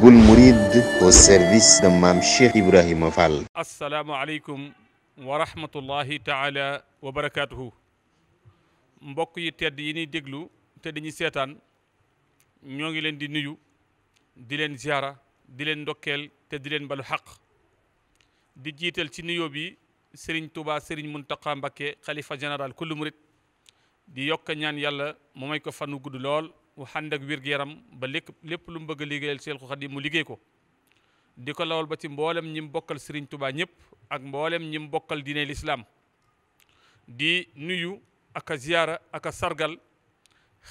Boul Mouride au service de Mame Cheikh Ibrahima Fall. asalaamaaleykum wa rahmatullahi taala wa barakaatuhu. mbokk yi tedd yi ñuy déglu te dañuy seetaan ñoo ngi leen di nuyu di leen ziara di leen ndokkeel te di leen balu xaq di jiital ci nuyoo bi Serigne Touba Serigne Mountakha Mbacké xalifa général kullu murit di yokk ñaan yàlla mu may ko fanu gudd lool mu ànd ak wér-gu-yaram ba lépp lu mu bëgg a liggéeyal Seexul Xadiim mu liggéey ko di ko lawal ba ci mboolem ñi mu bokkal Serigne Touba ñëpp ak mboolem ñi mu bokkal diine l'islam di nuyu ak a ziyaara ak a sargal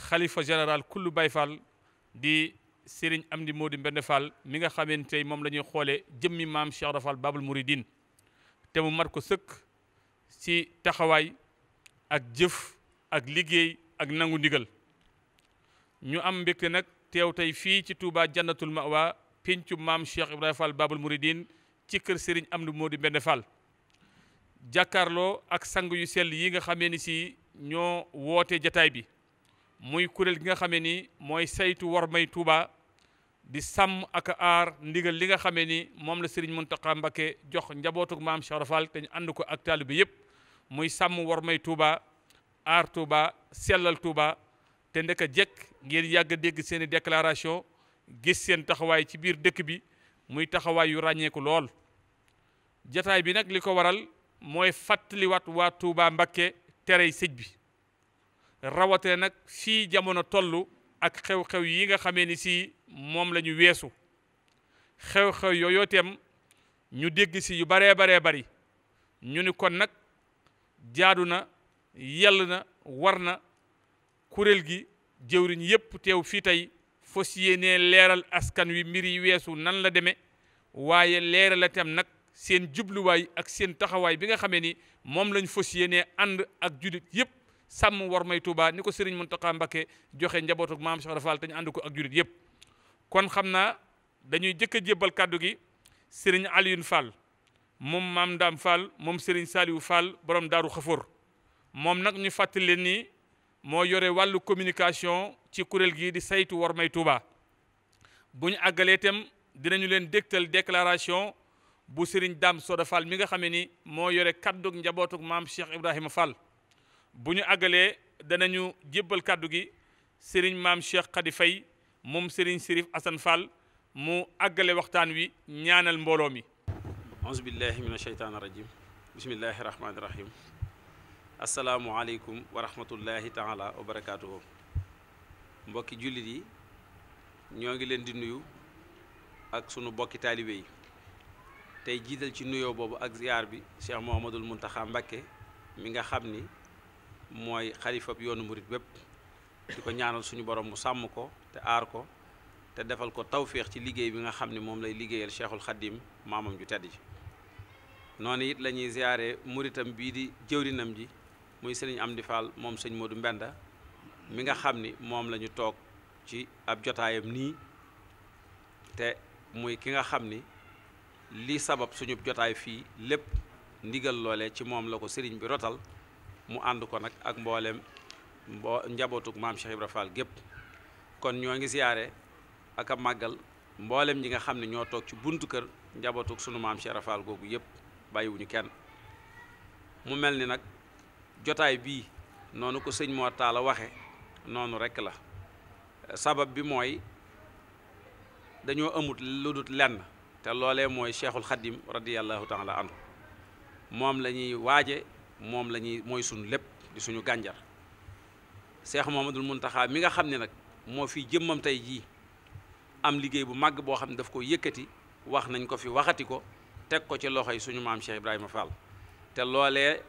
xalifa général kullu Baye Fall di Serigne Amdi Modou Mbende Fall mi nga xamante tey moom la ñuy xoolee jëmmi maam Cheikh Ibra Fall Babul Mouridine te mu mat ko sëkk ci taxawaay ak jëf ak liggéey ak nangu ndigal ñu am mbégte nag teew tey fii ci Touba Jannatul Mawa péncu maam Cheikh Ibrahima Fall Babul Mouridine ci kër Serigne Amdi Modou Mbende Fall jàkkaarloo ak sang yu sell yi nga xamee ni si ñoo woote jataay bi muy kuréel gi nga xamee ni mooy saytu war may Touba di sàmm ak aar ndigal li nga xamee ni moom la Serigne Mountakha Mbacké jox njabootuk maam Cheikh Ibra Fall te ñu ànd ko ak taalibe yëpp muy sàmm war may Touba aar Touba sellal Touba te ndeka jekk ngeen yàgg a dégg seeni déclaration gis seen taxawaay ci biir dëkk bi muy taxawaay yu ràññeeku lool jataay bi nag li ko waral mooy fàttaliwaat waa Touba Mbacké terey sëj bi rawatee nag fii jamono toll ak xew-xew yi nga xamee ni si moom la ñu weesu xew-xew yooyu itam ñu dégg si yu baree bari ñu ni kon nag jaadu na yell na war na kuréel gi jëwriñ yépp teew fii tey fas yéenee leeral askan wi mbir yi weesu nan la demee waaye leeral itam nag seen jubluwaay ak seen taxawaay bi nga xamee ni moom lañ fas yéenee ànd ak jullit yépp sàmm war may Touba ni ko Serigne Mountakha Mbacké joxe njabootu maam Cheikh Ibra Fall te ñu ànd ko ak jullit yépp kon xam naa dañuy jëkk a jébbal kàddu gi Serigne Alioune Fall moom maam Ndam Fall moom Serigne Saliou Fall borom Daaru Xafoor moom nag ñu fàttali leen ni moo yore wàllu communication ci kuréel gi di saytu war may Touba bu ñu àggalee itam dinañu leen dégtal déclaration bu Serigne Dame Soda Fall mi nga xamee ni moo yore kaddug njabootuk maam Cheikh Ibrahima Fall bu ñu àggalee danañu jébbal kàddu gi Serigne maam Cheikh Khady Faye moom Serigne Sirif Assane Fall mu àggale waxtaan wi ñaanal mbooloo mi auzu billahi min asheytaan rajim bismillahi rahmaani rahim asalaamualeykum wa rahmatullahi taala wa barakaatuhu mbokki jullit yi ñoo ngi leen di nuyu ak sunu bokki taalibe yi tey jiital ci nuyoo boobu ak ziyaar bi Cheikh Mouhamadoul Mountakha Mbacké mi nga xam ni mooy xalifab yoonu murit bépp di ko ñaanal suñu borom mu sàmm ko te aar ko te defal ko tawféex ci liggéey bi nga xam ni moom lay liggéeyal Cheikhul Khadim maamam ju tedd ji noonu it la ñuy ziyaare muritam bii di jëwrinam ji muy sëriñ Amdi Fall moom sëñ Modou Mbenda mi nga xam ni moom la ñu toog ci ab jotaayam nii te muy ki nga xam ni li sabab suñu jotaay fii lépp ndigal loole ci moom la ko sëriñ bi rotal mu ànd ko nag ak mboolem njabootug maam Cheikh Ibra Fall gépp kon ñoo ngi ziyaare ak a màggal mboolem ñi nga xam ne ñoo toog ci buntu kër njabootug sunu maam Cheikh Ibra Fall googu yépp bàyyiwuñu kenn mu mel ni nag jotaay bii noonu ko sëñ Mor Talla waxe noonu rekk la sabab bi mooy dañoo amut lu dut lenn te loolee mooy Cheikhul Khadim radiyallahu taala anhu moom la ñuy waaje moom la ñuy mooy suñu lépp di suñu gànjar Cheikh Mouhamadoul Mountakha mi nga xam ne nag moo fi jëmmam tey jii am liggéey bu màgg boo xam ne daf ko yëkkati wax nañ ko fi waxati ko teg ko ci loxoy suñu maam Cheikh Ibrahima Fall te loolee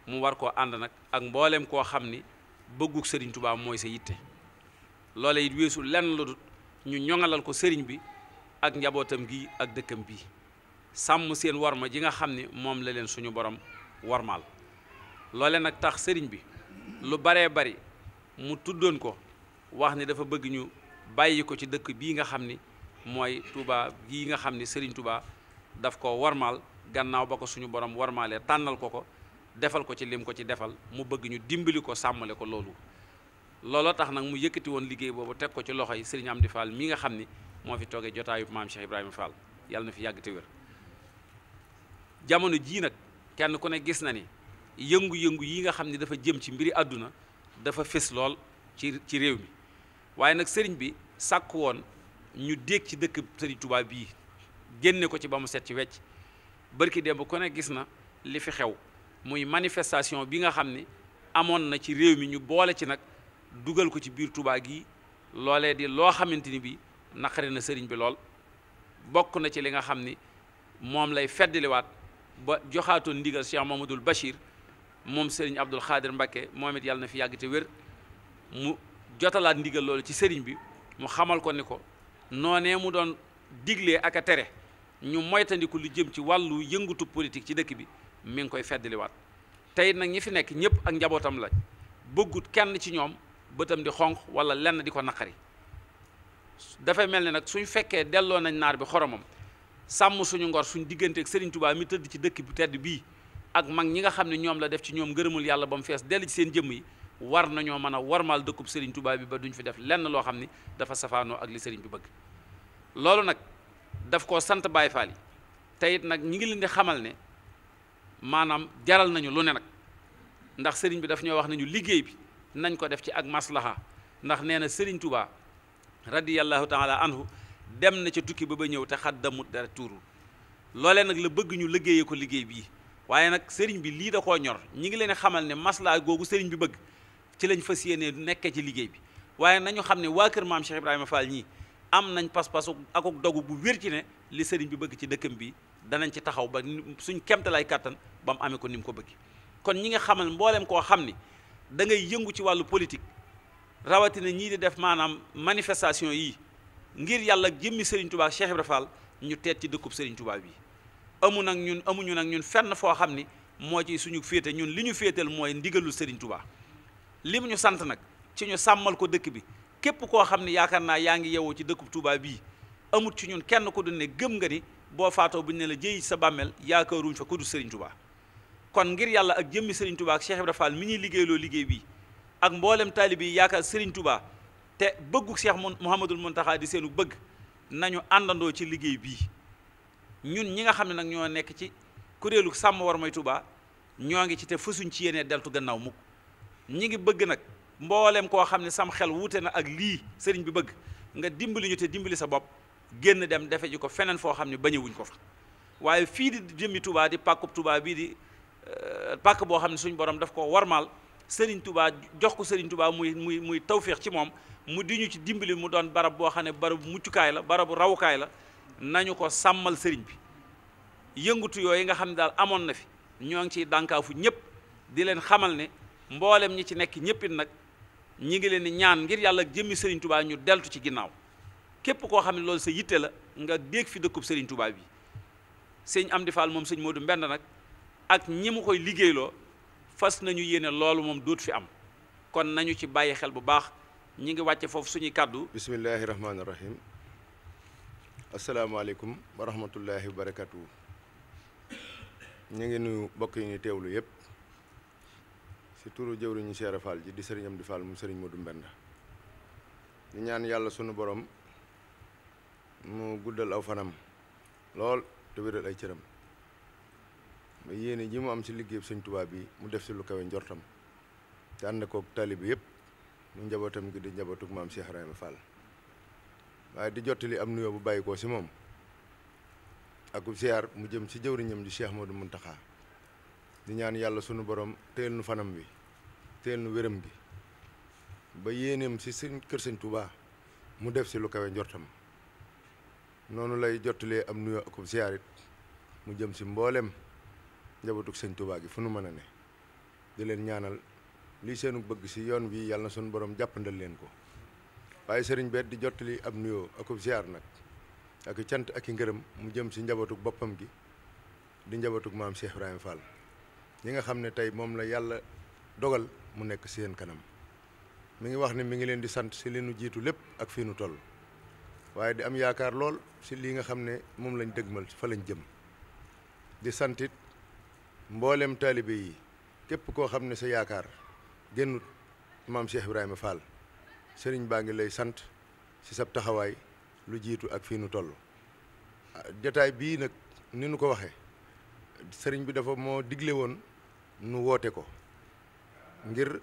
mu war koo ànd nag ak mbooleem koo xam ni bëggug Serigne Touba mooy sa yitte loolee it weesu lenn lu dul ñu ñoŋalal ko Serigne bi ak njabootam gi ak dëkkam bii sàmm seen warma ji nga xam ni moom la leen suñu borom warmaal loole nag tax Serigne bi lu baree bari mu tuddoon ko wax ni dafa bëgg ñu bàyyi ko ci dëkk bii nga xam ni mooy Touba gii nga xam ni Serigne Touba daf ko warmaal gannaaw ba ko suñu borom warmaalee tànnal ko defal ko ci lim ko ci defal mu bëgg ñu dimbali ko sàmmale ko looloo tax nag mu yëkkati woon liggéey boobu teg ko ci loxo yi Serigne Amdi Fall mi nga xam ni moo fi toogee jotaayub maam Cheikh Ibrahima Fall yàlla na fi yàgg te wér. jamono jii nag kenn ku ne gis na ni yëngu-yëngu yi nga xam ne dafa jëm ci mbiri àdduna dafa fés lool ci réew mi waaye nag sëriñ bi sàkk woon ñu dégg ci dëkk sëriñ Touba bii génne ko ci ba mu set ci wecc bërki démb ku ne gis na li fi xew muy manifestation bi nga xam ne amoon na ci réew mi ñu boole ci nag dugal ko ci biir Touba gii loolee di loo xamante ni bi naqari na sëriñ bi lool bokk na ci li nga xam ni moom lay feddliwaat ba joxaatoon ndigal Cheikh Mamadou Bachir moom sëriñ Abdoul Khadir Mbacké moom it yàlla na fi yàgg te wér mu jotalaat ndigal loolu ci sëriñ bi mu xamal ko ni ko noonee mu doon diglee ak a tere ñu moytandiku lu jëm ci wàllu yëngutu politique ci dëkk bi mi ngi koy feddliwaat tey nag ñi fi nekk ñëpp ak njabootam la bëggut kenn ci ñoom bëtam di xonq wala lenn di ko naqari dafay mel ne nag suñ fekkee delloo nañ naar bi xoromam sàmm suñu ngor suñ diggante ak Serigne Touba mi tëdd ci dëkk bu tedd bii ak mag ñi nga xam ne ñoom la def ci ñoom ngërëmul yàlla ba mu fees dell ci seen jëmm yi war nañoo mën a warmaal dëkkub Serigne Touba bi ba duñ fi def lenn loo xam ni dafa safaanoo ak li Serigne bi bëgg loolu nag daf koo sant Baye Fall yi te it nag ñi ngi leen di xamal ne maanaam jaral nañu lu ne nag ndax Serigne bi daf ñoo wax nañu liggéey bi nañ ko def ci ak maslaha ndax nee na Serigne Touba radiyallahu taala anhu dem na ca tukki ba ñëw te xaddamut dara tuuru loolee nag la bëgg ñu liggéeyee ko liggéey bii waaye nag sëriñ bi lii da koo ñor ñi ngi leen xamal ne maslaa googu sëriñ bi bëgg ci lañ fas yéenee nekkee ci liggéey bi waaye nañu xam ne waa kër maam Cheikh Ibrahima Fall ñii am nañ pas-pasu akuk dogu bu wér ci ne li sëriñ bi bëgg ci dëkkam bi danañ ci taxaw ba suñ kemtalaay kàttan ba mu amee ko ni mu ko bëgg kon ñi nga xamal mboolem koo xam ni da ngay yëngu ci wàllu politique rawatina ñii di def maanaam manifestation yi ngir yàlla jëmmi Serigne Touba Cheikh Ibrahima Fall ñu teet ci dëkkub Serigne Touba bi amuñu nag ñun fenn foo xam ni moo ci suñu féete ñun li ñu féetal mooy ndigalul Serigne Touba lim ñu sant nag ci ñu sàmmal ko dëkk bi képp koo xam ne yaakaar naa yaa ngi yewoo ci dëkkub Touba bii amut ci ñun kenn ku dul ne gëm nga ni boo faatoo bu ñu ne la jëyi sa bàmmeel yaakaaruñ fa ku dul Serigne Touba kon ngir yàlla ak jëmmi Serigne Touba ak Cheikh Ibrahima Fall mi ñuy liggéeyloo liggéey bii ak mboolem taalibe yi yaakaar Serigne Touba te bëggu Cheikh Mouhamadul Mountakha di seenu bëgg nañu àndandoo ci liggéey bii ñun ñi nga xam ne nag ñoo nekk ci kuréelu sàmm war may Touba ñoo ngi ci te fësuñ ci yéenee deltu gannaaw mukk ñi ngi bëgg nag mboolem koo xam ne sam xel wuute na ak lii sëriñ bi bëgg nga dimbali ñu te dimbali sa bopp génn dem defe ji ko feneen foo xam ne bañewuñ ko fa waaye fii di jëmmi Touba di pàkkub Touba bii di pàkk boo xam ne suñ borom daf ko warmaal Serigne Touba jox ko Serigne Touba muy tawféex ci moom mu di ñu ci dimbali mu doon barab boo xam ne barabu muccukaay la barabu rawukaay la nañu ko sàmmal sëriñ bi yëngutu yooyu nga xam ne daal amoon na fi ñoo ngi ciy dànkaafu ñëpp di leen xamal ne mboolem ñi ci nekk ñëpp it nag ñi ngi leen di ñaan ngir yàlla ak jëmmi Serigne Touba ñu deltu ci ginnaaw képp koo xam ne loolu sa yitte la nga dégg fi dëkkub Serigne Touba bi sëñ Amdi Fall moom sëñ Modou Mbend nag ak ñi mu koy liggéeyloo fas nañu yéene loolu moom dootu fi am kon nañu ci bàyyi xel bu baax ñi ngi wàcce foofu suñuy kàddu bismillahi rahmaani rahim asalaamaaleykum wa rahmatullahi wa barakatuh ñu ngi nuyu mbokk yi ñu teewlu yëpp si turu jëwriñu Cheikh Fall ji di sëriñ Amdi Fall mu sëriñ Modou Mbend ñu ñaan yàlla sunu borom mu guddal aw fanam lool te wéral ay cëram ma yéene ji mu am si liggéey sëñ Tuubaa bi mu def si lu kawe njortam te ànd koog taalibe yëpp mu njabootam gi di njabootug maam Cheikh Ibrahima Fall waaye di jottali am nuyoo bu bàyyi ko si moom ak ziar mu jëm si jëwriñam di Cheikh Modou Mountakha di ñaan yàlla sunu borom téel nu fanam bi téel nu wéram gi ba yéeneem si seen kër sëñ Tuubaa mu def si lu kawe njortam noonu lay jottalee am nuyoo ak ziar it mu jëm si mboolem njabootug sëñ Tuubaa gi fu nu mën a ne di leen ñaanal lii seenu bëgg si yoon wi yàlla na sunu borom jàppandal leen ko waaye sëriñ beet di jottali ab nuyoo akub ziar nag ak cant ak i ngërëm mu jëm si njabootug boppam gi di njabootug maam Cheikh Ibrahima Fall ñi nga xam ne tey moom la yàlla dogal mu nekk si seen kanam mi ngi wax ne mi ngi leen di sant si li nu jiitu lépp ak fii nu toll waaye di am yaakaar lool si lii nga xam ne moom lañ dëgmal fa lañ jëm di santit mboolem taalibe yi képp koo xam ne sa yaakaar génnut maam Cheikh Ibrahima Fall sëriñ baa ngi lay sant si sab taxawaay lu jiitu ak fii nu toll. jataay bii nag ni nu ko waxee sëriñ bi dafa moo digle woon nu woote ko ngir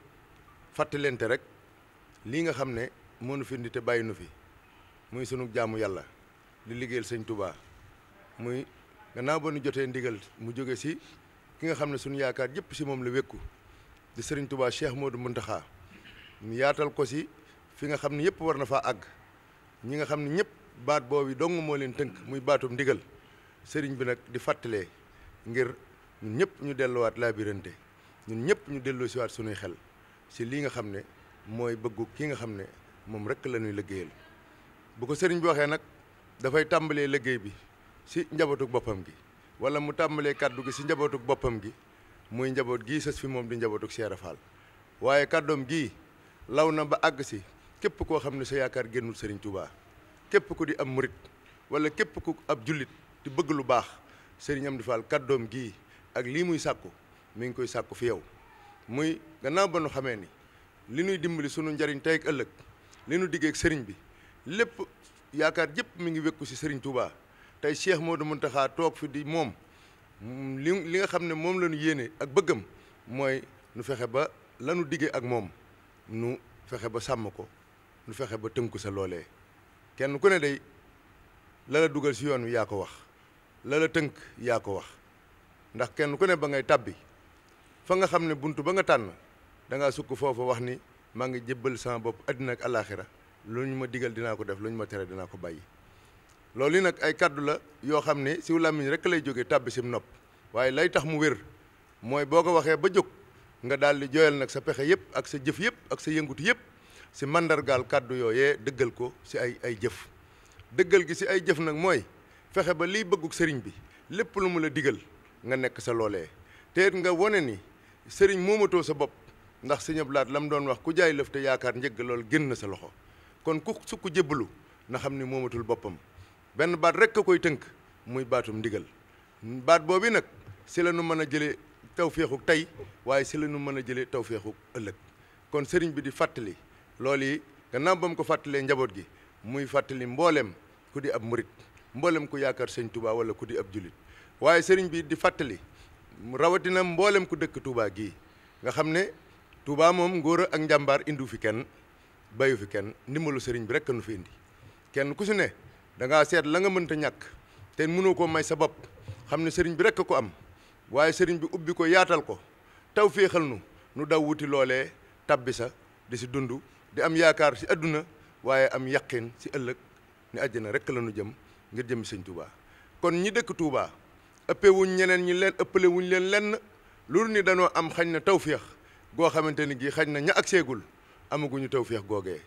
fàttalente rek lii nga xam ne moo nu fi indi te bàyyi nu fi muy sunu jaamu yàlla di liggéeyal sëñ Touba muy gannaaw ba nu jotee ndigal mu jóge si ki nga xam ne sunu yaakaar yëpp si moom la wékku di sëriñ Touba Cheikh Modou Mountakha mu yaatal ko si fi nga xam ne yëpp war na faa àgg ñi nga xam ne ñëpp baat boobu dong moo leen tënk muy baatum ndigal sëriñ bi nag di fàttalee ngir ñun ñëpp ñu delluwaat laabirante ñun ñëpp ñu delloo si waat sunuy xel si lii nga xam ne mooy bëggu ki nga xam ne moom rek la ñuy liggéeyal bu ko sëriñ bi waxee nag dafay tàmbalee liggéey bi si njabootuk boppam gi wala mu tàmbalee kàddu gi si njabootuk boppam gi muy njaboot gii sës fi moom di njabootuk Cheikh Fall waaye kàddoom gii law na ba àgg si képp koo xam ne sa yaakaar génnul sëriñ Touba képp ku di am murit wala képp ku ab jullit di bëgg lu baax sëriñ Amdi Fall kàddoom gii ak lii muy sàkku mi ngi koy sàkku fi yow muy gannaaw ba nu xamee ni li nuy dimbali sunu njariñ tey ak ëllëg li nu diggee ak sëriñ bi lépp yaakaar yëpp mi ngi wékku si sëriñ Touba tey Cheikh Modou Mountakha toog fi di moom li nga xam ne moom la ñu yéene ak bëggam mooy nu fexe ba la nu diggee ak moom nu fexe ba sàmm ko nu fexe ba tënku sa loolee kenn ku ne day la la dugal si yoon wi yaa ko wax la la tënk yaa ko wax ndax kenn ku ne ba ngay tàbbi fa nga xam ne buntu ba nga tànn da ngaa sukk foofu wax ni maa ngi jébbal sama bopp àddina ak alaaxira lu ñu ma digal dinaa ko def lu ñu ma tere dinaa ko bàyyi. loolu yi nag ay kàddu la yoo xam ne siw làmmiñ rek lay jógee tàbbi sim nopp waaye lay tax mu wér mooy boo ko waxee ba jóg nga daal di jooyal nag sa pexe yëpp ak sa jëf yëpp ak sa yëngutu yëpp si mandargaal kàddu yooyee dëggal ko si ay jëf dëggal gi si ay jëf nag mooy fexe ba liy bëgguk sëriñ bi lépp lu mu la digal nga nekk sa loolee te it nga wone ni sëriñ moomatoo sa bopp ndax sëñ Abdou Lahad la mu doon wax ku jaay lëf te yaakaar njëgg loolu génn na sa loxo kon ku sukk jébbalu na xam ni moomatul boppam benn baat rek a koy tënk muy baatum ndigal baat boobu nag si la nu mën a jëlee tawféexuk tey waaye si la nu mën a jëlee tawféexuk ëllëg kon sëriñ bi di fàttali loolu yi gannaaw ba mu ko fàttalee njaboot gi muy fàttali mboolem ku di ab murit mboolem ku yaakaar sëñ Touba wala ku di ab julit waaye sëriñ bi di fàttali rawatina mboolem ku dëkk Touba gii nga xam ne Touba moom ngóor ak njàmbaar indiwu fi kenn bayu fi kenn ndimbalu sëriñ bi rek nu fi indi kenn ku si ne da ngaa seet la nga mënta ñàkk te mënoo koo may sa bopp xam ne sëriñ bi rek ko am waaye sëriñ bi ubbi ko yaatal ko taw féexal nu daw wuti loolee tabbi sa di si dund di am yaakaar si adduna waaye am yaqin si ëllëg ni àjjana rek la nu jëm ngir jëmi sëñ Touba kon ñi dëkk Touba ëppee wuñ ñeneen ñi leen ëppale wuñ leen lenn loolu ni danoo am xañ na tawféex goo xamante ni gii xañ na ña ak seegul amaguñu tawféex googee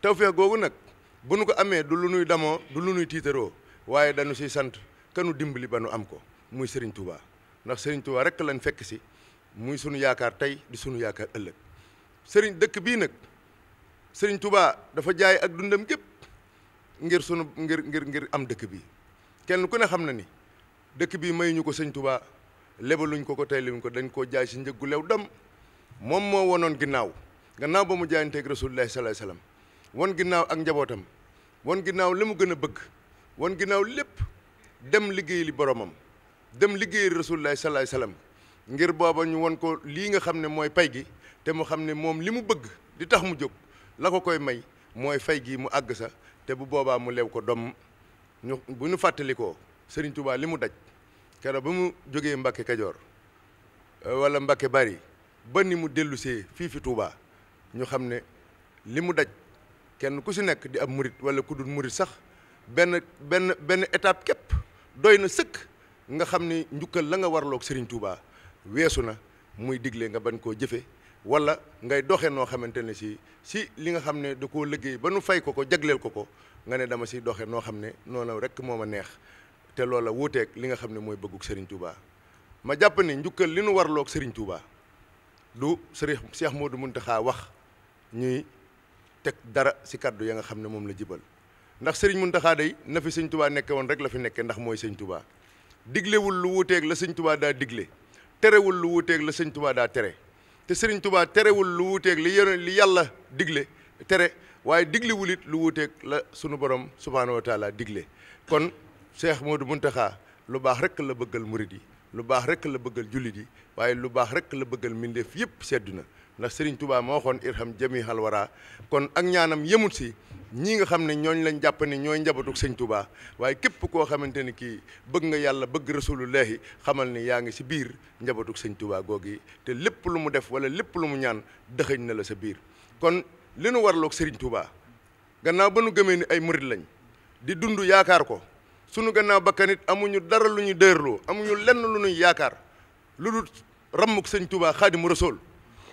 tawféex googu nag bu nu ko amee du lu nuy damoo du lu nuy tiitaroo waaye dañu siy sant kanu dimbali ba nu am ko muy Serigne Touba ndax Serigne Touba rek lañ fekk si muy sunu yaakaar tey di sunu yaakaar ëllëg Serigne dëkk bii nag Serigne Touba dafa jaay ak dundam gépp ngir sunu ngir am dëkk bi kenn ku ne xam na ni dëkk bi mayuñu ko Serigne Touba lebaluñ ko tey luñ ko dañ koo jaay si njëggu lew dam moom moo wonoon ginnaaw ba mu jaayanteeg Rasulullahi sallallahu alayhi wasallam won ginnaaw ak njabootam won ginnaaw la mu gën a bëgg won ginnaaw lépp dem liggéey li boromam dem liggéey Rasulullahi sallallahu alayhi wasallam ngir booba ñu won ko lii nga xam ne mooy pay gi te mu xam ne moom li mu bëgg di tax mu jóg la ko koy may mooy fay gi mu àgg sa te bu boobaa mu lew ko dom bu ñu fàttalikoo Serigne Touba li mu daj keroog ba mu jógee Mbacke Kajoor wala Mbacke Bari ba ni mu dellusee fii fi Touba ñu xam ne li mu daj kenn ku si nekk di ab murit wala ku dul murit sax benn étape képp doy na sëkk nga xam ni njukkal la nga warloog Serigne Touba weesu na muy digle nga bañ koo jëfe wala ngay doxe noo xamante ne si li nga xam ne da koo liggéey ba nu fay ko jagleel ko nga ne dama si doxe noo xam ne noonu rek moo ma neex te loola wuuteeg li nga xam ne mooy bëggug Serigne Touba ma jàpp ne njukkal li nu warloog Serigne Touba du Serigne Cheikh Modou Mountakha wax ñuy teg dara si kaddu ya nga xam ne moom la jibal ndax Serigne Mountakha day na fi Serigne Touba nekke woon rek la fi nekke ndax mooy Serigne Touba diglewul lu wuuteeg la Serigne Touba daa digle terewul lu wuuteeg la Serigne Touba daa tere te Serigne Touba terewul lu wuuteeg li yàlla digle tere waaye diglewul it lu wuuteeg la sunu borom subhaanahu wa taala digle. kon Cheikh Modou Mountakha lu baax rek la bëggal murid yi, lu baax rek la bëggal jullit yi, waaye lu baax rek la bëggal mbindeef yëpp seddu na. ndax Serigne Touba moo waxoon irham jamihal wara. kon ak ñaanam yemut si ñii nga xam ne ñooñ lañ jàpp ne ñooy njabootug Sëñ Touba, waaye képp koo xamante ni kii bëgg nga yàlla bëgg rasulullahi xamal ni yaa ngi si biir njabootug Sëñ Touba googi, te lépp lu mu def wala lépp lu mu ñaan dëxëñ na la sa biir. kon li nu warloog Serigne Touba gannaaw ba nu gëmee ni ay murid lañ di dund yaakaar ko, sunu gannaaw bakkanit amuñu dara lu ñu dërloo, amuñu lenn lu ñuy yaakaar lu dul rammuk Sëñ Touba Xaadimu Rasuul.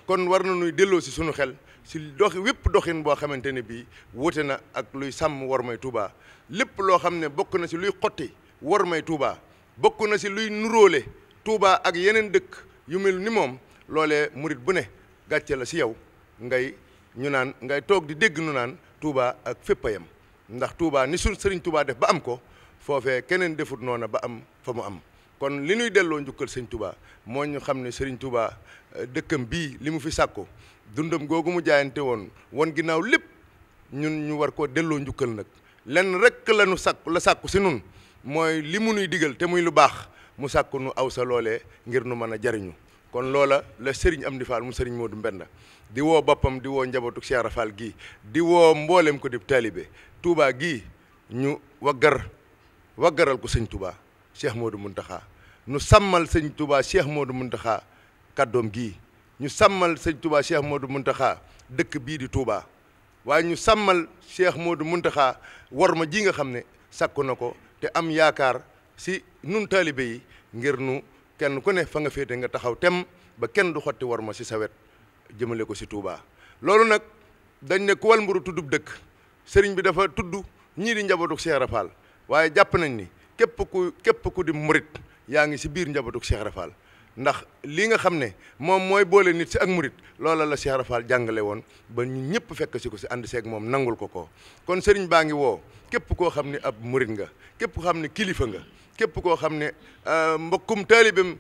kon war na nuy delloo si sunu xel si wépp doxin boo xamante ne bii wute na ak luy sàmm war may Touba. lépp loo xam ne bokk na si luy xotti war may Touba, bokk na si luy nuróole Touba ak yeneen dëkk yu mel ni moom, loolee murit bu ne gàcce la si yow ngay toog di dégg nu naan Touba ak fépp a yem. ndax Touba ni suñ Sëriñ Touba def ba am ko, foofee keneen defut noona ba am fa mu am. kon li ñuy delloo njukkal Sëñ Touba moo ñu xam ne Sëriñ Touba dëkkam bii li mu fi sàkku, dundam googu mu jaayante woon ginnaaw lépp, ñun ñu war koo delloo njukkal nag. lenn rek la nu sàkku si nun mooy li mu nuy digal te muy lu baax, mu sàkku nu aw sa loolee ngir nu mën a jariñu. kon loola la Serigne Amdi Fall mu Serigne Modou Mbenda di woo boppam, di woo njabootu Cheikh Ibra Fall gii, di woo mboolem ko di taalibe Touba gii, ñu waggaral ko Sëñ Touba Cheikh Modou Mountakha, ñu sàmmal Sëñ Touba Cheikh Modou Mountakha kàddoom gii, ñu sàmmal Sëñ Touba Cheikh Modou Mountakha dëkk bii di Touba, waaye ñu sàmmal Cheikh Modou Mountakha worma ji nga xam ne sàkku na ko, te am yaakaar si nun taalibe yi ngir nu kenn ku ne fa nga féete nga taxaw tem ba kenn du xotti worma si sa wet jëmale ko si Touba. loolu nag dañ ne ku wal mburu tuddub dëkk, sëriñ bi dafa tudd ñii di njabootu Cheikh Ibra Fall, waaye jàpp nañ ni képp ku di murit yaa ngi si biir njabootu Cheikh Ibra Fall. ndax li nga xam ne moom mooy boole nit si ak murit, loola la Cheikh Ibra Fall jàngale woon ba ñun ñëpp fekk si ko si ànd seeg moom nangul ko. kon sëriñ baa ngi woo képp koo xam ne ab murit nga, képp koo xam ne kilifa nga, képp koo xam ne mbokkum taalibam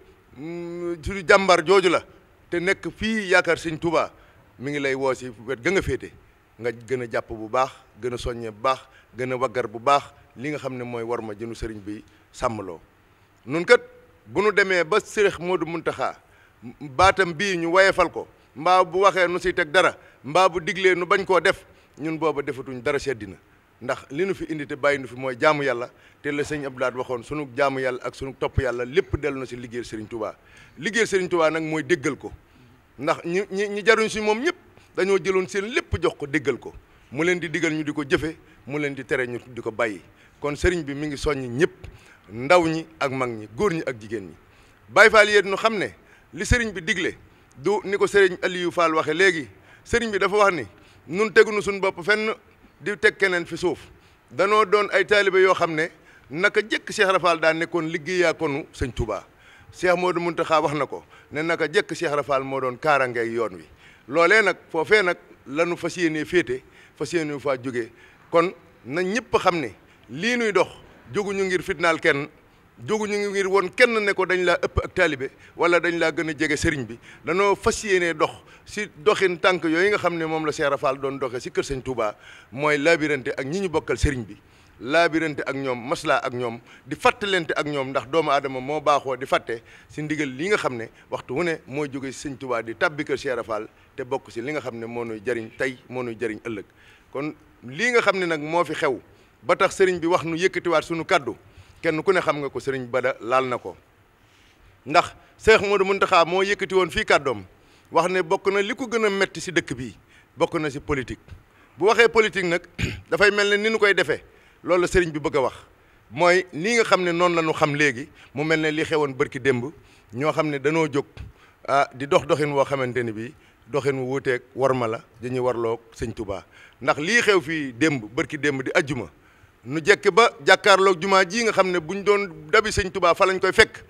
suñu jàmbar jooju la te nekk fii yaakaar Sëñ Touba, mi ngi lay woo si wet ga nga féete nga gën a jàpp bu baax, gën a soññe bu baax, gën a waggar bu baax li nga xam ne mooy war ma jënu sëriñ bi sàmmloo. nun kat bu nu demee ba Cheikh Modou Mountakha baatam bii ñu wayefal ko, mbaa bu waxee nu siy teg dara, mbaa bu diglee nu bañ koo def, ñun booba defatuñ dara seddina. ndax li nu fi indi te bàyyi nu fi mooy jaamu yàlla, te la sëñ Abdou Lahad waxoon sunu jaamu yàlla ak sunu topp yàlla lépp dellu na si liggéeyal Serigne Touba. liggéeyal Serigne Touba nag mooy déggal ko, ndax ñi jaruñ si moom ñëpp dañoo jëloon seen lépp jox ko déggal ko, mu leen di digal ñu di ko jëfe, mu leen di tere ñu di ko bàyyi. kon Serigne bi mi ngi soññi ñëpp, ndaw ñi ak mag ñi, góor ñi ak jigéen ñi. Baye Fall yéen ñu xam ne li Serigne bi digle du ni ko Serigne Aliou Fall waxe léegi. Serigne bi dafa wax ni nun teguñu suñu bopp fenn di teg keneen fi suuf, danoo doon ay taalibe yoo xam ne naka jëkk Cheikh Ibra Fall daa nekkoon liggéeyaa konu Sëñ Touba. Cheikh Modou Mountakha wax na ko ne naka jëkk Cheikh Ibra Fall moo doon kaarangay yoon wi. loolee nag foofee nag lanu fas yéenee féete, fas yéenee faa jóge. kon na ñëpp xam ne lii nuy dox jóguñu ngir fitnaal kenn, jóguñu ngir woon kenn ne ko dañ laa ëpp ak taalibe wala dañ laa gën a jege sëriñ bi. danoo fas yéenee dox si doxin tànk yooyu nga xam ne moom la Cheikh Ibra Fall doon doxee si kër Sëñ Touba, mooy laabirante ak ñi ñu bokkal sëriñ bi, laabirante ak ñoom, maslaa ak ñoom, di fàttalente ak ñoom, ndax doomu aadama moo baaxoo di fàtte si ndigal li nga xam ne waxtu wu ne mooy jóge si Sëñ Touba di tàbbi kër Cheikh Ibra Fall te bokk si li nga xam ne moo nuy jariñ tey, moo nuy jariñ ëllëg. kon lii nga xam ne nag moo fi xew ba tax sëriñ bi wax nu yëkkatiwaat suñu kaddu, kenn ku ne xam nga ko, sëriñ Bada laal na ko. ndax Cheikh Modou Mountakha moo yëkkati woon fii kàddoom wax ne bokk na li ko gën a metti si dëkk bii bokk na si politique. bu waxee politique nag dafay mel ne ni nu koy defee loolu la sëriñ bi bëgg a wax, mooy lii nga xam ne noonu la ñu xam léegi mu mel ne li xewoon bërki démb, ñoo xam ne danoo jóg di doxin woo xamante ni bii doxin wu wuuteeg warma la dañuy warloo Sëñ Touba. ndax lii xew fii bërki démb di ajjuma, nu jekk ba jàkkaarloog jumaa ji nga xam ne buñ doon dabi Sëñ Touba fa lañ koy fekk,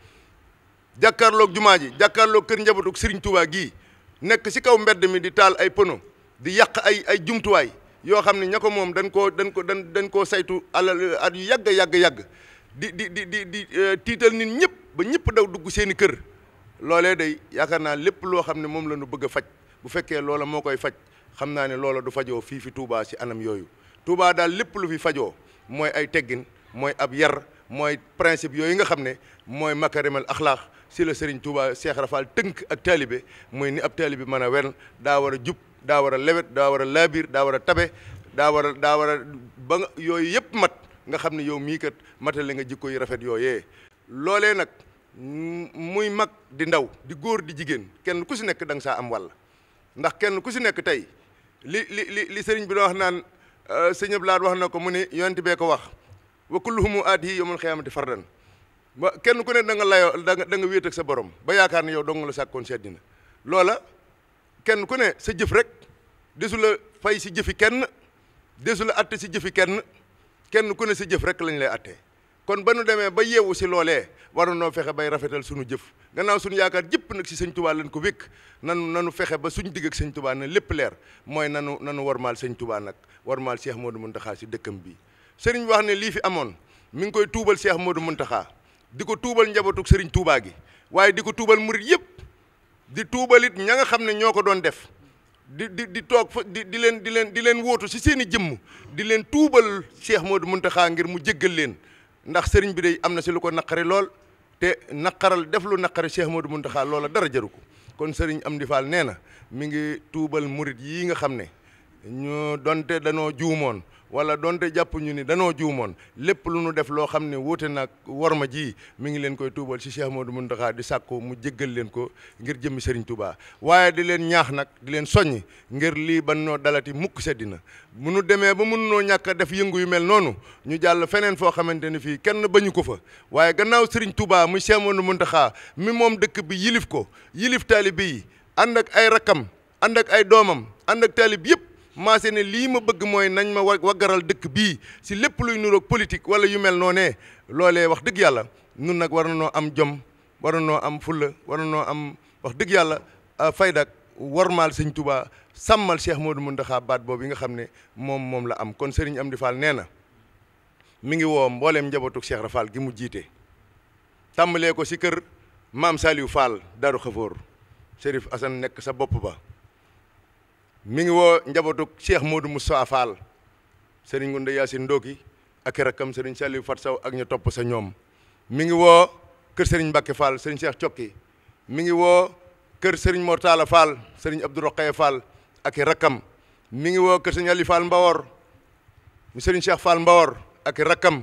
jàkkaarloog jumaa ji, jàkkaarloog kër njabootu Serigne Touba gii, nekk si kaw mbedd mi di taal ay pono, di yàq ay jumtuwaay yoo xam ne ña ko moom dañ koo saytu alal at yu yàgg di tiital nit ñëpp ba ñëpp daw dugg seeni kër. loolee day yaakaar naa lépp loo xam ne moom la ñu bëgg a faj, bu fekkee loola moo koy faj, xam naa ne loola du fajoo fii fi Touba si anam yooyu Touba daal lépp lu fi fajoo mooy ay teggin mooy ab yar mooy principe yooyu nga xam ne mooy makarimal axlaax si la Serigne Touba Cheikh Rafal tënk ak taalibe mooy ni ab taalibe mën a wen daa war a jub daa war a lewet daa war a laabiir daa war a tabe daa war a ba nga yooyu yëpp mat nga xam ne yow mii kat matale nga jikko yu rafet yooyee loolee nag muy mag di ndaw di góor di jigéen kenn ku si nekk da nga saa am wàll ndax kenn ku si nekk tey li sëriñ bi doon wax naan sëñ Abdoulaye wax na ko mu ne yonent bee ko wax wa kulluhum aatihi yawmal qiyaamati fardan ba kenn ku ne da nga layoo da nga wéet ak sa borom ba yaakaar ne yow dong la sàkkoon si àddina loola kenn ku ne sa jëf rek desu la fay si jëfi kenn desu la atte si jëfi kenn ku ne sa jëf rek lañ lay attee kon ba nu demee ba yeewu si loolee war noo fexe bay rafetal suñu jëf gannaaw suñu yaakaar jëpp nag si sëñ Touba lañ ko wékk nanu fexe ba suñ digg ak sëñ Touba na lépp leer mooy nanu warmaal sëñ Touba nag warmaal Cheikh Modou Mountakha si dëkkam bi sëriñ wax ne lii fi amoon mi ngi koy tuubal Cheikh Modou Mountakha di ko tuubal njabootug sëriñ Touba gi waaye di ko tuubal murit yëpp di tuubal it ña nga xam ne ñoo ko doon def di toog fa di leen wóotu si seen i jëmm di leen tuubal Cheikh Modou Mountakha ngir mu jéggal leen ndax sëriñ bi day am na si lu ko naqari lool te naqaral def lu naqari Cheikh Modou Mountakha loola dara jaru ko kon sëriñ Amdi Fall nee na mi ngi tuubal murit yii nga xam ne ñu donte danoo juumoon wala donte jàpp ñu ni danoo juumoon lépp lu nu def loo xam ne wuute nag worma ji mi ngi leen koy tuubal si Cheikh Modou Mountakha di sàkku mu jéggal leen ko ngir jëmmi Serigne Touba waaye di leen ñaax nag di leen soññ ngir lii ban noo dalati mukk seddina bu nu demee ba mun noo ñàkk a def yëngu yu mel noonu ñu jàll feneen foo xamante ni fii kenn bañu ko fa waaye gannaaw Serigne Touba muy Cheikh Modou Mountakha mi moom dëkk bi yilif ko yilif taalibe yi ànd ak ay rakkam ànd ak ay doomam ànd ak taalib yëpp maase ne lii ma bëgg mooy nañ ma waggaral dëkk bii si lépp luy nuroog politique wala yu mel noonee loolee wax dëgg yàlla nun nag war na noo am jom war na noo am fulla war na noo am wax dëgg yàlla faydak warmaal sëñ Touba sàmmal Cheikh Modou Mountakha baat boobu yi nga xam ne moom la am kon Serigne Amdi Fall nee na mi ngi woo mbooleem njabootu Cheikh Rafal gi mu jiite tàmbalee ko si kër maam Saliou Fall Darou Khafour Chérif Assane nekk sa bopp ba mi ngi woo njabootu Cheikh Modou Moussa Fall Serigne Ngounda Yacine Ndoki ak rakkam Serigne Saliou Fat Saw ak ñu topp sa ñoom mi ngi woo kër Serigne Mbacke Fall Serigne Cheikh Cokki mi ngi woo kër Serigne Mortala Fall Serigne Abdou Rokhaya Fall ak rakkam mi ngi woo kër Serigne Ali Fall Mbawor mu Serigne Cheikh Fall Mbawor ak rakkam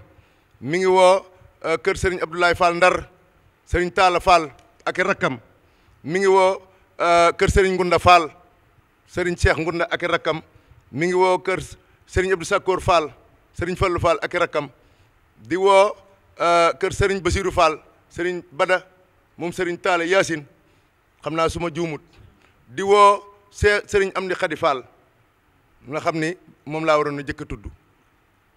mi ngi woo kër Serigne Abdoulaye Fall Ndar Serigne Talla Fall ak rakkam mi ngi woo kër Serigne Ngounda Fall Serigne Cheikh Ngounda ak rakkam mi ngi woo kër Serigne Abdou Sakkoor Fall Serigne Fallou Fall ak rakkam di woo kër Serigne Basirou Fall Serigne Bada moom Serigne Talla Yacine xam naa su ma juumut di woo Serigne Amdi Khady Fall nga xam ni moom laa waroon a jëkk a tudd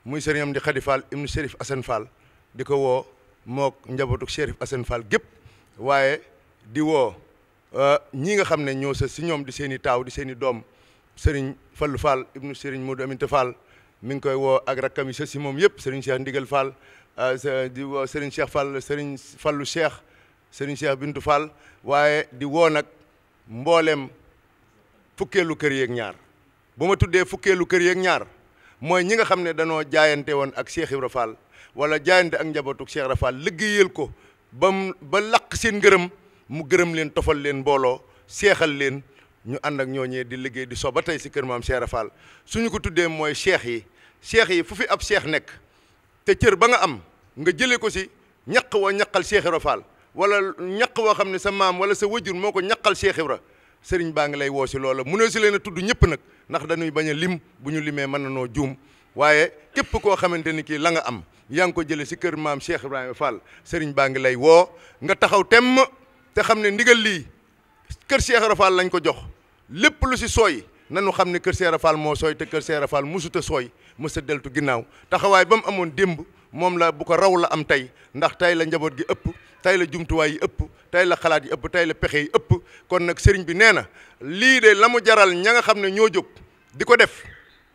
muy Serigne Amdi Khady Fall ibnu Chérif Assane Fall di ko woo mook njabootu Chérif Assane Fall gépp waaye di woo ñii nga xam ne ñoo sa si ñoom di seen i taaw di seen i doom Serigne Fallou Fall ibnu Serigne Modou Aminta Fall mi ngi koy woo ak rakkam yi sa si moom yëpp Serigne Cheikh Ndigal Fall di woo Serigne Cheikh Fall Serigne Fallou Cheikh Serigne Cheikh Bintou Fall waaye di woo nag mbooleem fukkeelu kër yeeg ñaar bu ma tuddee fukkeelu kër yeeg ñaar mooy ñi nga xam ne danoo jaayante woon ak Cheikh Ibra Fall wala jaayante ak njabootu Cheikh Ibra Fall liggéeyal ko ba laq seen ngërëm mu gërëm leen tofal leen mbooloo seexal leen ñu ànd ak ñooñee di liggéey di so ba tey si kër maam Cheikh Ibra Fall suñu ko tuddee mooy cheikh yi fu fi ab cheikh nekk te cër ba nga am nga jëlee ko si ñaq wa ñaqal Cheikh Ibra Fall wala ñaq woo xam ne sa maam wala sa wajur moo ko ñaqal Cheikh Ibra sëriñ baa ngi lay woo si loola mu ne si leen a tudd ñëpp nag ndax dañuy bañ a lim bu ñu limee mën na noo juum waaye képp koo xamante ni kii la nga am yaa ngi ko jëlee si kër maam Cheikh Ibrahima Fall sëriñ baa ngi lay woo nga taxaw temm te xam ne ndigal lii kër Cheikh Ibra Fall lañ ko jox lépp lu si sooy nanu xam ne kër Cheikh Ibra Fall moo sooy te kër Cheikh Ibra Fall musuta sooy mësa deltu ginnaaw taxawaay ba mu amoon démb moom la bu ko raw la am tey ndax tey la njaboot gi ëpp tey la jumtuwaay yi ëpp tey la xalaat yi ëpp tey la pexe yi ëpp kon nag sëriñ bi nee na lii de la mu jaral ña nga xam ne ñoo jóg di ko def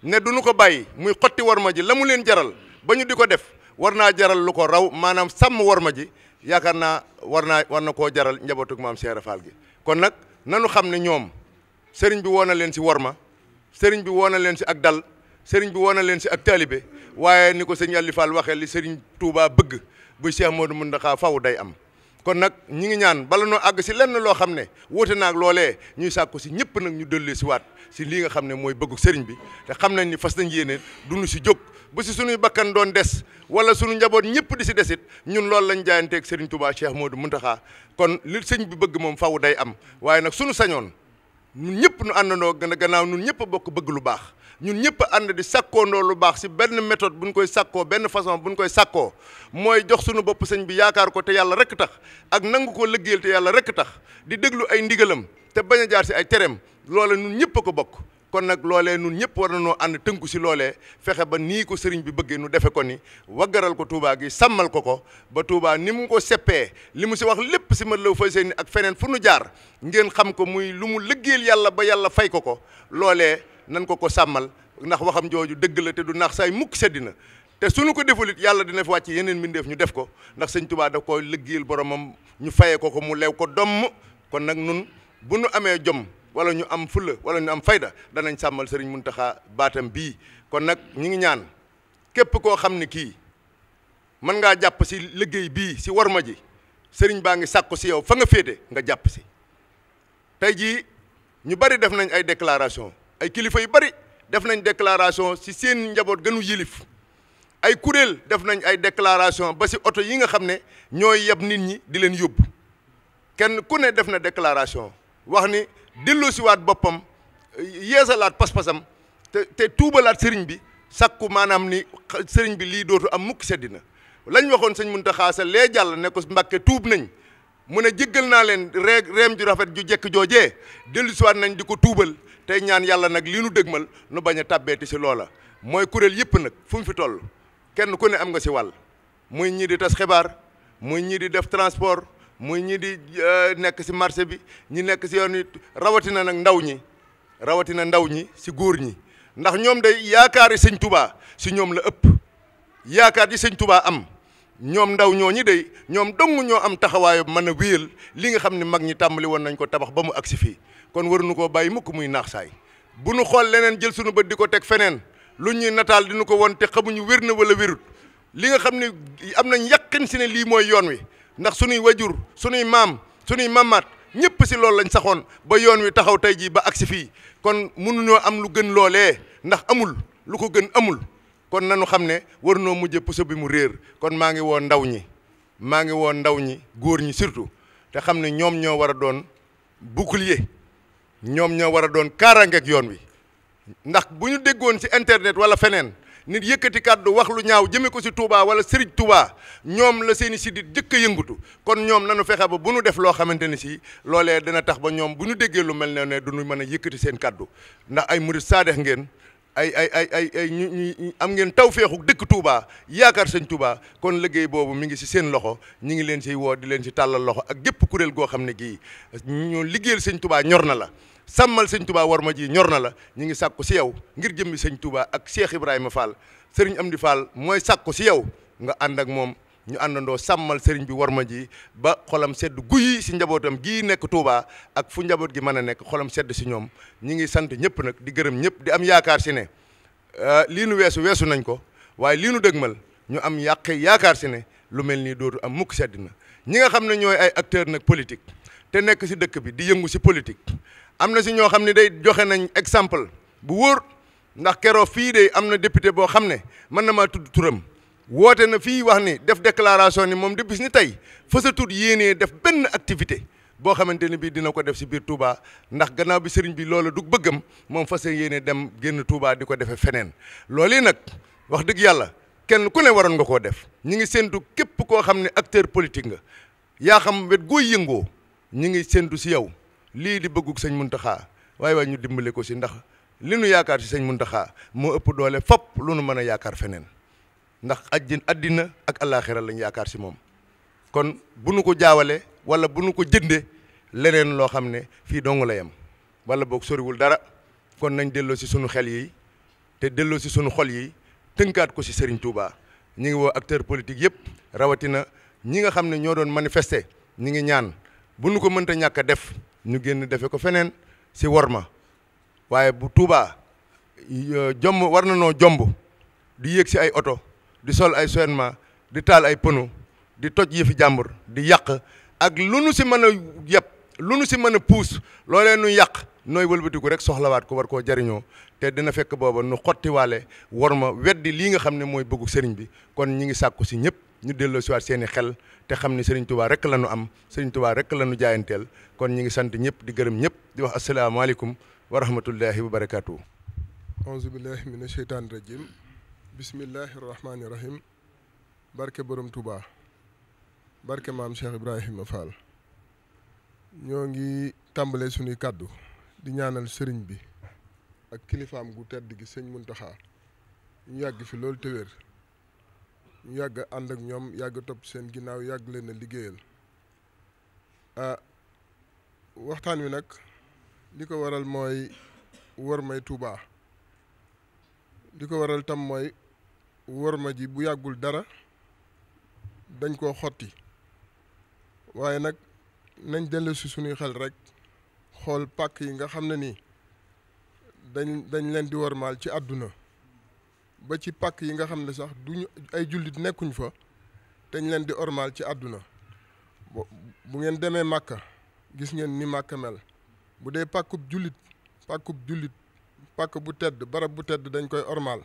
ne du ñu ko bàyyi muy xotti warma ji la mu leen jaral ba ñu di ko def war naa jaral lu ko raw maanaam sàmm warma ji yaakaar naa war na koo jaral njabootug maam Cheikh Ibra Fall gi kon nag nanu xam ne ñoom sëriñ bi woo na leen si warma sëriñ bi woo na leen si ak dal sëriñ bi woo na leen si ak taalibe waaye ni ko sëñ Aliou Fall waxee li sëriñ Touba bëgg bu Cheikh Modou Mountakha faw day am. kon nag ñi ngi ñaan bala noo àgg si lenn loo xam ne wóote naag loolee ñuy sàkku si ñëpp nag ñu dellu si waat si lii nga xam ne mooy bëggu sëriñ bi te xam nañ ni fas nañ yéene duñu si jóg bu si suñuy bakkan doon des wala suñu njaboot ñëpp di si desit ñun loolu lañ jaayanteeg sëriñ Touba Cheikh Modou Mountakha kon li sëñ bi bëgg moom faw day am waaye nag suñu sañoon ñun ñëpp nu àndandoo gën a gannaaw ñun ñëpp bokk bëgg lu baax ñun ñëpp ànd di sakkoondoo lu baax si benn méthode buñ koy sakkoo benn façon buñ koy sakkoo mooy jox suñu bopp sëñ bi yaakaar ko te yàlla rek tax ak nangu ko liggéeyal te yàlla rek tax di déglu ay ndigalam te bañ a jaar si ay tereem loolee ñun ñëpp a ko bokk kon nag loolee ñun ñëpp war nañoo ànd tënku si loolee fexe ba nii ko sëriñ bi bëggee nu defe ko ni waggaral ko Touba gi sàmmal ko ba Touba ni mu ko seppee li mu si wax lépp si Matlaboul Fawzayni ak feneen fu nu jaar ngeen xam ko muy lu mu liggéeyal yàlla ba yàlla fay ko loolee nan ko sàmmal ndax waxam jooju dëgg la te du naax saay mukk seddina te suñu ko defulit yàlla dina fi wàcc yeneen mbindeef ñu def ko ndax sëñ Touba daf ko liggéeyal boromam ñu fayee ko mu lew ko domm kon nag nun bu nu amee jom wala ñu am fulla wala ñu am fayda danañ sàmmal sëriñ Mountakha baatam bii kon nag ñi ngi ñaan képp koo xam ne kii mën ngaa jàpp si liggéey bii si warma ji sëriñ baa ngi sàkku si yow fa nga féete nga jàpp si tey jii ñu bari def nañ ay déclaration ay kilifa yu bari def nañ déclaration si seen njaboot gënu yilif ay kuréel def nañ ay déclaration ba si oto yi nga xam ne ñooy yeb nit ñi di leen yóbbu kenn ku ne def na déclaration wax ni dellu si waat boppam yeesalaat pas-pasam te tuubalaat sëriñ bi sakku maanaam ni sëriñ bi lii dootu am mukk seddina lañ waxoon sëñ Mountakha sa lee jàll ne ko Mbàkke tuub nañ mu ne jéggal naa leen reem ju rafet ju jekk joojee dellu si waat nañ di ko tuubal tey ñaan yàlla nag li nu dëgmal nu bañ a tàbbeeti si loola mooy kuréel yëpp nag fu mu fi toll kenn ku ne am nga si wàll muy ñii di tas xibaar muy ñii di def transport muy ñii di nekk si marché bi ñi nekk si yoon wi rawatina nag ndaw ñi si góor ñi ndax ñoom day yaakaari sëñ Touba si ñoom la ëpp yaakaar di sëñ Touba am ñoom ndaw ñooñi day ñoom dong ñoo am taxawaayu mën a wéyal li nga xam ne mag ñi tàmbali woon nañ ko tabax ba mu agsi fii kon waruñu koo bàyyi mukk muy naax saay bu nu xool leneen jël suñu bët di ko teg feneen lu ñuy nataal di nu ko won te xamuñu wér na wala wérut li nga xam ne am nañ yàqin si ne lii mooy yoon wi ndax suñuy wajur suñuy maam suñuy mamaat ñëpp si loolu lañ saxoon ba yoon wi taxaw tey jii ba agsi fii kon mënuñoo am lu gën loolee ndax amul lu ko gën amul kon nanu xam ne war noo mujjee puso bi mu réer kon maa ngi woon ndaw ñi góor ñi surtout te xam ne ñoom ñoo war a doon bouclier ñoom ñoo war a doon kaaraangeeg yoon wi ndax bu ñu déggoon ci internet wala feneen nit yëkkati kàddu wax lu ñaaw jëme ko ci Touba wala Serigne Touba ñoom la seeni siddit jëkk a yëngutu kon ñoom nanu fexe ba bu nu def loo xamante ni si loolee dina tax ba ñoom bu ñu déggee lu mel ne du ñu mën a yëkkati seen kàddu ndax ay murid saadex ngeen ay ñu am ngeen tawfeexu dëkk Touba yaakaar sëñ Touba kon liggéey boobu mi ngi ci seen loxo ñi ngi leen ciy woo di leen ci tàllal loxo ak gépp kuréel goo xam ne gii ñu liggéeyal sëñ Touba ñor na la sàmmal sëñ Touba war ma ji ñor na la ñu ngi sàkku si yow ngir jëmmi sëñ Touba ak Cheikh Ibrahima Fall sëriñ Amdi Fall mooy sàkku si yow nga ànd ak moom ñu àndandoo sàmmal sëriñ bi war ma ji ba xolam sedd guyi si njabootam gii nekk Touba ak fu njaboot gi mën a nekk xolam sedd si ñoom ñi ngi sant ñëpp nag di gërëm ñëpp di am yaakaar si ne lii nu weesu nañ ko waaye lii nu dëgmal ñu am yaakaar si ne lu mel nii dootu am mukk sedd na ñi nga xam ne ñooy ay acteur nag politique te nekk si dëkk bi di yëngu si politique am na si ñoo xam ne day joxe nañ exemple bu wóor ndax keroo fii de am na député boo xam ne mën na maa tudd turam woote na fii wax ni def déclaration ni moom depuis ni tey fësatut yéenee def benn activité boo xamante ne bii dina ko def si biir Touba ndax gannaaw bi sëriñ bi loolu du bëggam moom fas yéene dem génn Touba di ko defee feneen loolu yi nag wax dëgg yàlla kenn ku ne waroon nga koo def ñi ngi séntu képp koo xam ne acteur politique nga yaa xam wet gooy yëngoo ñi ngi séntu si yow lii di bëggug sëñ Mountakha waaye ñu dimbale ko si ndax li nu yaakaar si sëñ Mountakha moo ëpp doole fop lu nu mën a yaakaar feneen ndax addina ak àllaaxira lañ yaakaar si moom kon bu nu ko jaawale wala bu nu ko jënde leneen loo xam ne fii dong la yem wala boog soriwul dara kon nañ delloo si sunu xel yi te delloo si sunu xol yi tënkaat ko si Serigne Touba ñi ngi woo acteur politique yëpp rawatina ñi nga xam ne ñoo doon manifester ñi ngi ñaan bu nu ko mënta ñàkk a def ñu génn defe ko feneen si worma waaye bu Touba war na noo jomb di yéeg si ay oto di sol ay soignement di taal ay pneu di toj yëfi jàmbur di yàq ak lu nu si mën a yëpp lu nu si mën a puus loolee nu yàq nooy wëlbatiku rek soxlawaat ko war koo jariñoo te dina fekk booba nu xottiwaale war ma weddi lii nga xam ne mooy bëggu sëriñ bi kon ñi ngi sàkku si ñëpp ñu delloo si waat seeni xel te xam ni sëriñ Touba rek la nu am sëriñ Touba rek la nu jaayanteel kon ñi ngi sant ñëpp di gërëm ñëpp di wax asalaamaaleykum wa rahmatullahi wa barakaatu. auzu billahi mina sheytaani rajim bismillahi rahmaani rahim barke borom Touba barke maam Cheikh Ibrahima Fall ñoo ngi tàmbalee suñuy kàddu di ñaanal sëriñ bi ak kilifaam gu tedd gi sëñ Muntaxa ñu yàgg fi loolu te wér ñu yàgg ànd ak ñoom yàgg topp seen ginnaaw yàgg leen a liggéeyal waxtaan wi nag li ko waral mooy wormay Touba li ko waral tam mooy worma ji bu yàggul dara dañ koo xotti waaye nag nañ dellu si suñuy xel rek xool pàkk yi nga xam ne nii dañ leen di wormaal ci àdduna ba ci pàkk yi nga xam ne sax duñu ay jullit nekkuñ fa dañ leen di ormaal ci àdduna bu ngeen demee Màkka gis ngeen ni Màkka mel bu dee pàkk bu tedd barab bu tedd dañ koy ormaal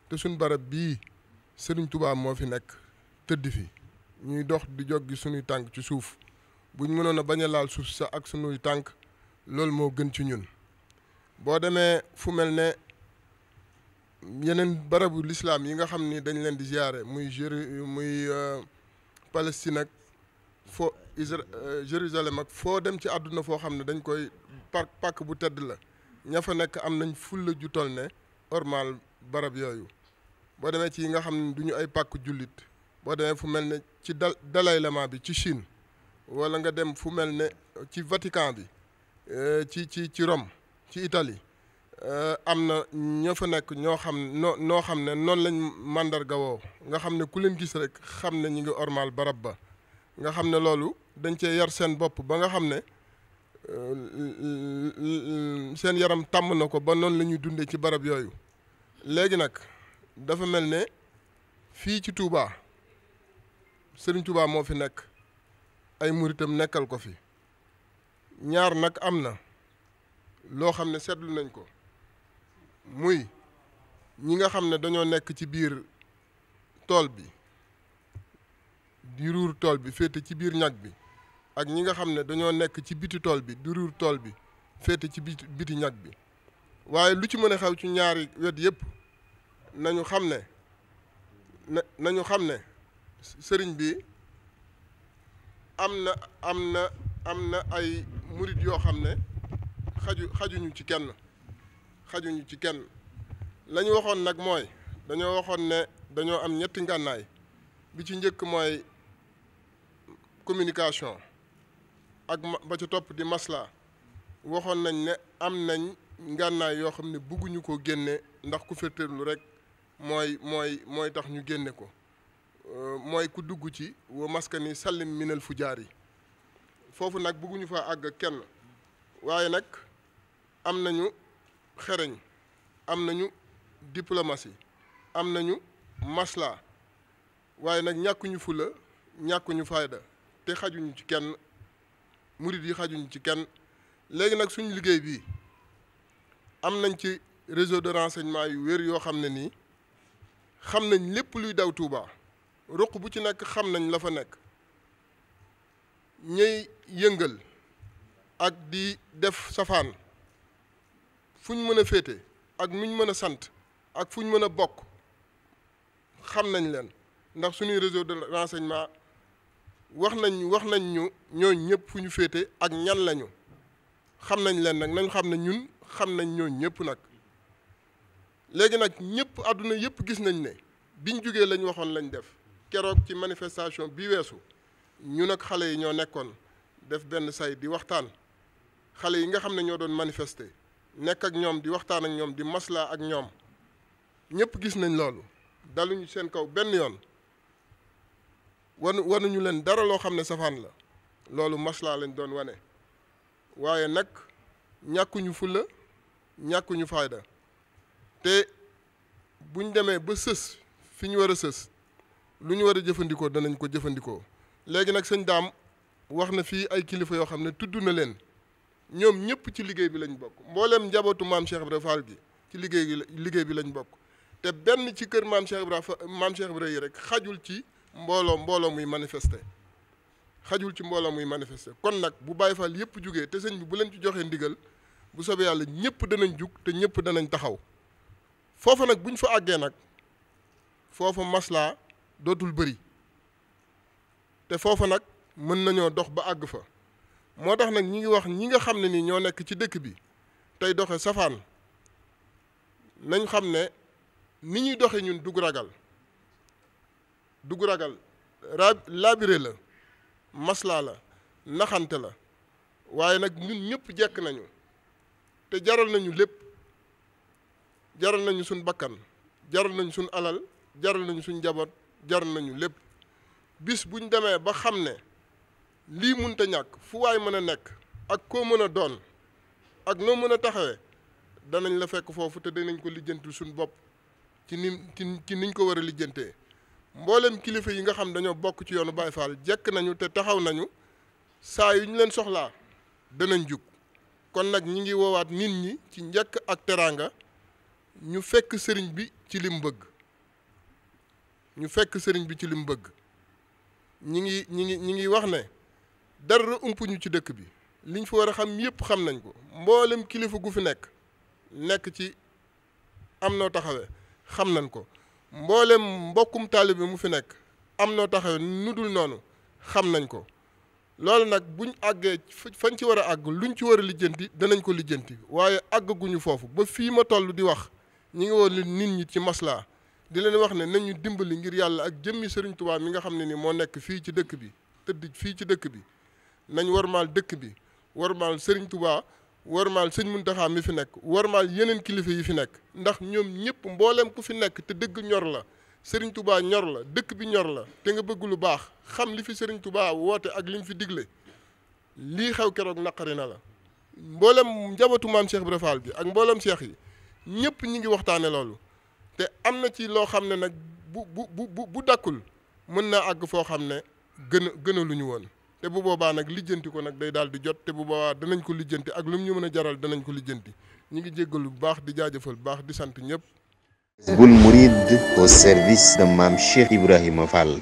te suñ barab bii Sëriñ Tuubaa moo fi nekk tëdd fi ñuy dox di joggi suñuy tànk ci suuf buñ mënoon a bañ a laal suuf sax ak suñuy tànk loolu moo gën ci ñun boo demee fu mel ne yeneen barabu lislaam yi nga xam ni dañ leen di ziyaare muy Palestine ak Jérusalem ak foo dem ci àdduna foo xam ne dañ koy pàkk bu tedd la ña fa nekk am nañ fulla ju toll ne ormal barab yooyu boo demee ci yi nga xam ne du ñu ay pàkk jullit boo demee fu mel ne ci Dalai Lama bi ci Chine wala nga dem fu mel ne ci Vatican bi ci Rome ci Italie am na ñoo fa nekk ñoo xam ne noonu lañ màndarga woo nga xam ne ku leen gis rek xam ne ñu ngi ormal barab ba nga xam ne loolu dañ cee yar seen bopp ba nga xam ne seen yaram tàmm na ko ba noonu la ñuy dundee ci barab yooyu léegi nag dafa mel ne fii ci Touba Serigne Touba moo fi nekk ay muritam nekkal ko fi ñaar nag am na loo xam ne seetlu nañ ko muy ñi nga xam ne dañoo nekk ci biir tool bi di ruur tool bi féete ci biir ñag bi ak ñi nga xam ne dañoo nekk ci biti tool bi di ruur tool bi féete ci biti ñag bi waaye lu ci mën a xew ci ñaari wet yépp nañu xam ne sëriñ bi am na ay murit yoo xam ne xajuñu ci kenn la ñu waxoon nag mooy dañoo waxoon ne dañoo am ñetti ngànnaay bi ci njëkk mooy communication ak ba ca topp di masla waxoon nañ ne am nañ ngànnaay yoo xam ne bugguñu ko génne ndax ku féeteerlu rek mooy tax ñu génne ko mooy ku dugg ci wa maskani sallim minal fujaar yi foofu nag bugguñu fa àgg kenn waaye nag am nañu xereñ am nañu diplomatie am nañu masla waaye nag ñàkkuñu fula ñàkkuñu fayda te xajuñu ci kenn murid yi xajuñu ci kenn léegi nag suñu liggéey bii am nañ ci réseau de renseignement yu wér yoo xam ne nii xam nañ lépp luy daw Touba ruq bu ci nekk xam nañ la fa nekk ñuy yëngal ak di def safaan fu ñu mën a féete ak nuñ mën a sant ak fu ñu mën a bokk xam nañ leen ndax suñuy réseau de renseignement wax nañ ñu ñooñ ñëpp fu ñu féete ak ñan lañu xam nañ leen nag nañ xam ne ñun xam nañ ñooñ ñëpp nag léegi nag ñëpp àdduna yëpp gis nañ ne biñ jógee lañ waxoon lañ def keroog ci manifestation bi weesu ñu nag xale yi ñoo nekkoon def benn say di waxtaan xale yi nga xam ne ñoo doon manifester nekk ak ñoom di waxtaan ak ñoom di maslaa ak ñoom ñëpp gis nañ loolu daluñu seen kaw benn yoon wanuñu leen dara loo xam ne safaan la loolu maslaa lañ doon wane waaye nag ñàkkuñu fulla ñàkkuñu fayda te buñ demee ba sës fi ñu war a sës lu ñu war a jëfandikoo danañ ko jëfandikoo. léegi nag sëñ Daam wax na fii ay kilifa yoo xam ne tudd na leen ñoom ñëpp ci liggéey bi lañ bokk mbooleem njabootu maam Cheikh Ibra Fall gi ci liggéey bi lañ bokk te benn ci kër maam Cheikh Ibra yi rek xajul ci mbooloo muy manifester xajul ci mbooloo muy manifester kon nag bu Baye Fall yëpp jugee te sëñ bi bu leen ci joxee ndigal bu soobee yàlla ñëpp danañ jug te ñëpp danañ taxaw foofa nag buñ fa àggee nag foofa maslaa dootul bëri te foofa nag mën nañoo dox ba àgg fa moo tax nag ñi ngi wax ñi nga xam ne ni ñoo nekk ci dëkk bi tey doxe safaan nañ xam ne ni ñuy doxe ñun dug ragal laabire la maslaa la naxante la waaye nag ñun ñëpp jekk nañu te jaral nañu lépp jaral nañu suñ bakkan jaral nañu suñ alal jaral nañu suñ njaboot jaral nañu lépp bis buñ demee ba xam ne lii munta ñàkk fu waay mën a nekk ak koo mën a doon ak noo mën a taxawee danañ la fekk foofu te danañ ko lijjanti suñ bopp ci niñ ko war a lijjantee mboolem kilifa yi nga xam dañoo bokk ci yoonu Baye Fall jekk nañu te taxaw nañu saa yu ñu leen soxlaa danañ jug kon nag ñi ngi woowaat nit ñi ci njëkk ak teraanga ñu fekk sëriñ bi ci lim bëgg ñi ngi wax ne dara umpuñu ci dëkk bi liñ fa war a xam yëpp xam nañ ko mboolem kilifa gu fi nekk ci am noo taxawee xam nañ ko mboolem mbokkum taalibe mu fi nekk am noo taxawee nu dul noonu xam nañ ko loolu nag buñ àggee fañ ci war a àgg luñ ci war a lijjanti danañ ko lijjanti waaye àggaguñu foofu ba fii ma toll di wax ñi ngi woon nit ñi ci maslaa di leen wax ne nañu dimbali ngir yàlla ak jëmmi Serigne Touba mi nga xam ne ni moo nekk fii ci dëkk bi tëdd fii ci dëkk bi nañ warmaal dëkk bi warmaal Serigne Touba warmaal sëñ Muntaxa mi fi nekk warmaal yeneen kilifa yi fi nekk ndax ñoom ñëpp mbooleem ku fi nekk te dëgg ñor la Serigne Touba ñor la dëkk bi ñor la te nga bëgg lu baax xam li fi Serigne Touba woote ak li mu fi digle lii xew keroog naqari na la mboolem njabootu maam Cheikh Ibra Fall bi ak mboolem cheikh yi ñëpp ñi ngi waxtaane loolu te am na ci loo xam ne nag bu dakkul mën naa àgg foo xam ne gën a lu ñu woon te bu boobaa nag lijjanti ko nag day daal di jot te bu boobaa danañ ko lijjanti ak lu mu ñu mën a jaral danañ ko lijjanti ñi ngi jéggalu bu baax di jaajëfal bu baax di sant ñëpp. Jazboul Mouride au service de Mame Cheikh Ibrahima Fall.